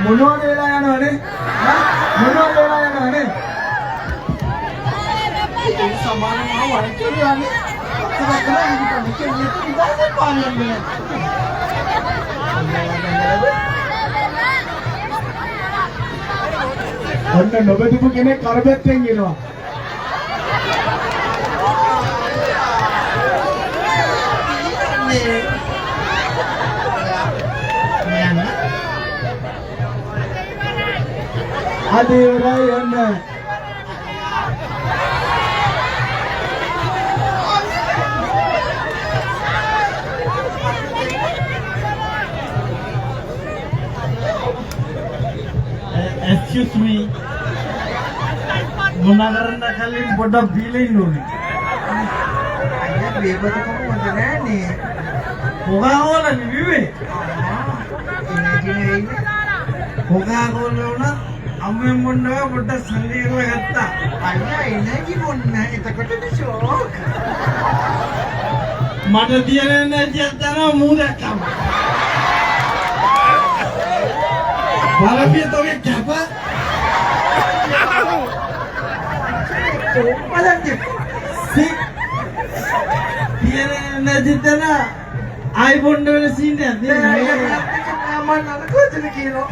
මොනවද වෙලා යනවනේ? මොනවද වෙලා යනවනේ? ඒක සමානව වරකේ යන්නේ. ඒක කරන්නේ මේක ඉඳලා පාන්නේ. ඔන්න නොබදපු කෙනෙක් කරපැත්තෙන් එනවා. අදේවරයි යන්න. Excuse me. මොනතරම් කලින් පොඩක් බීලා ඉන්න ඕනේ. අයියා බේබද කොහොමද නෑනේ. කොහාවල නිවිවේ? ඉන්නේ කොහාවල වුණා අම්මෙන් මොනවා පොඩ්ඩක් සංදීර්ව ගත්තා. අයියා එනර්ජි මොන්න එතකොටද ෂෝක්. මට තියෙන එනර්ජියක් දැනව මූ දැක්කම. බලපිය තෝගේ කැප. බලන්න. සික්. තියෙන එනර්ජි දැන iPhone වල සීන් එකක් දෙන්නේ. මම නරකද කියනවා.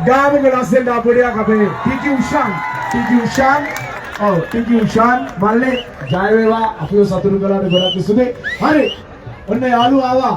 Gamu ko lassen da puriya kape. Tiki Ushan. Oh, Tiki Ushan. Malle jaya wewa. Apiyo saturu galane godak sube. Hari. Onne yalu awa.